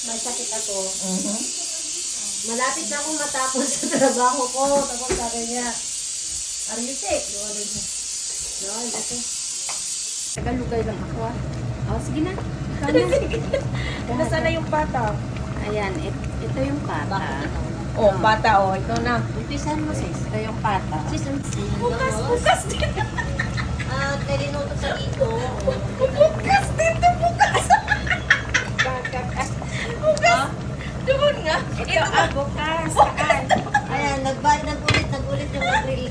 may sakit ako. Mhm. Malapit na akong matapos sa trabaho ko. Tapos sabi niya, are you sick? No, hindi. Tagalugay lang ako ah. Oh, sige na. Ikaw na. Nasaan na yung pata? Ayan, ito yung pata. Oh, pata oh. Ito na. Umpisan mo, sis. Ito yung pata. Sis, Bukas din. Nalinuto sa ito. Bukas dito, bukas. Bukas. Doon nga. Ito bukas. Saan? Ayan, nag-ulit yung grill.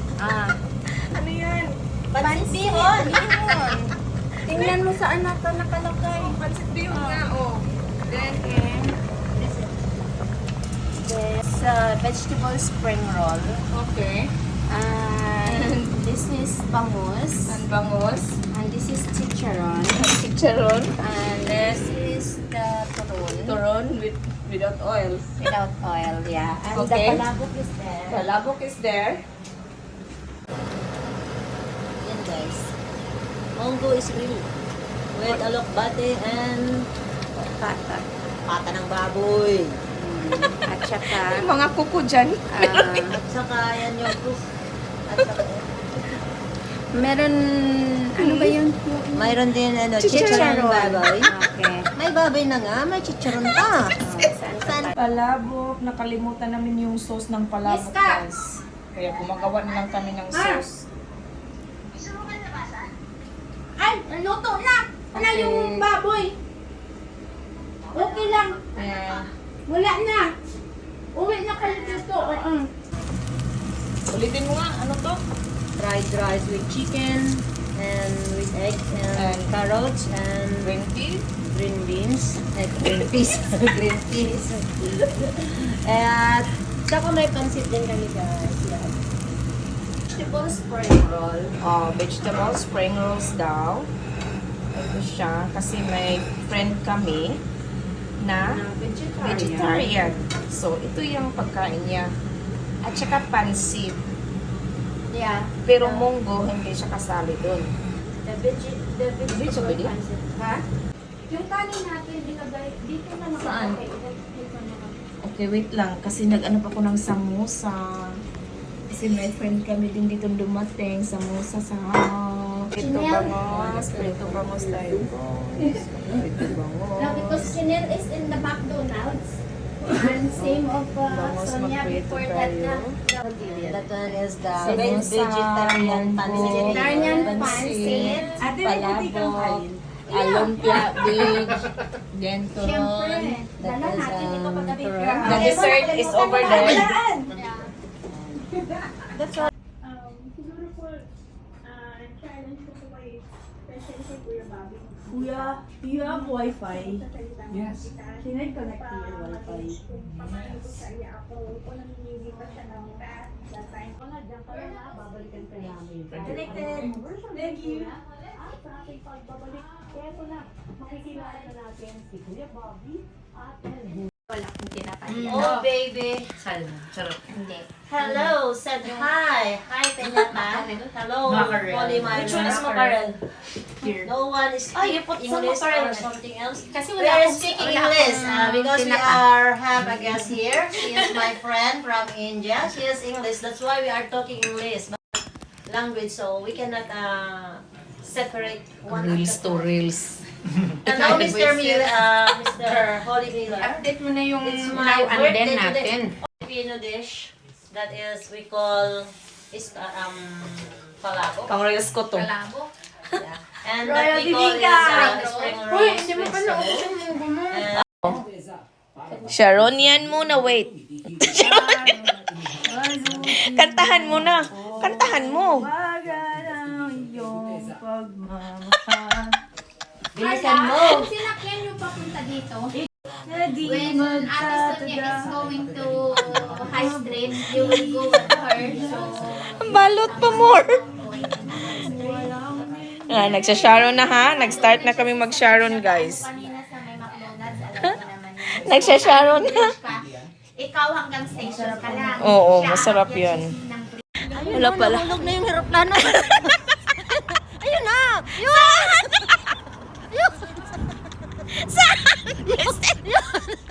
Ano yan? Pansihon! Yun. Tingnan mo saan na ito nakalagay. Pansit bihon nga, oh. Then, Okay. This vegetable spring roll. okay. And this is bangus. Ang bangos. And this is chicharon. Chicharon. And this is the turon. Turon without oil. Without oil, yeah. And Okay. the palabok is there. Palabok is there. Yan guys. Munggo is real. With alokbate and Pata. pata ng baboy. At saka, May mga kuko dyan. At saka yan yung proof. At saka, meron, ano ba yun? mayroon din Chicharon. chicharon baboy. Okay. May baboy na nga, may chicharon pa. Saan? Palabok. Nakalimutan namin yung sauce ng palabok, guys. Kaya gumagawa na lang kami ng sauce. Ay, luto na! Ano Okay. yung baboy? Okay lang. Ayan. Wala na. Uwi na kayo dito. Ulitin mo nga. Ano to? Fried rice with chicken and with egg and carrots and Green tea. green beans. Green peas. Green peas. At saka may pansit din kami guys. Yan. Vegetable spring roll. Vegetable spring rolls daw. Ito siya. Kasi may friend kami na vegetarian. So, ito yung pagkain niya. At saka pansit. Yeah. Pero munggo, hindi siya kasali doon. The Hindi siya pwede? Ha? Yung kanin natin, dito na naman. Saan? Dito na naman. Okay, wait lang. Kasi nag-ano pa ko ng samosa. Kasi may friend kami din dito dumating. Samosa sa Prito bangos. Prito bangos tayo. Prito bangos. No, because Chanel is in the McDonald's. And same of Bangos Sonia magprito before that na. That one is the Samosa, vegetarian munggo, Vegetarian pansit, pansit. alumpia, beach, then Siyempre, turon. dala natin ito pagkabi. The dessert is over there. Siguro po, challenge ko po kay President Kuya Bobby. Kuya, do you have Wi-Fi? Yes. Can I connect to your Wi-Fi? Connected. Thank you. Sa ating pagbabalik, kaya po na makikilala na natin si Kuya Bobby at Wala akong tinatay. Oh, baby. Hindi. Hello, said hi. Hi, Peñata. Hello, Mackerel. Holy Mary. Which one is mackerel? Here. No one is Oh, you put some English mackerel. or something else. Kasi We wala are akong speaking wala English akong because we tinapa. have a guest here. She is my friend from India. She is English. That's why we are talking English language. So we cannot separate one. Reels to reels. Hello, Mr. Miller, Mr. Holy Miller. Update mo na yung It's now my and birthday then today. natin. Filipino dish that is we call is palabok. Pang-reels ko to. Kalabo. Yeah. And Royal that we call is Bibingka. spring Uy, rolls. hindi mo pa with nauusin salt. yung gumo. And Sharon, yan muna, wait. Kantahan mo na. Kantahan mo. Magana iyong pagmamahal. bilisan mo. Kung sinakyan yung papunta dito, Na di when Ate Sonia is going to High Street, you will go with her. So, Balot pa more. Nagsha-Sharon na ha. Nag-start na kami mag-Sharon, guys. kanina sa may McDonald's, alam mo naman yun. Nagsha-Sharon na. Ikaw hanggang station ka lang. Oo, Siya masarap aakyat yun. ng Wala pala. Nahulog na yung aeroplano.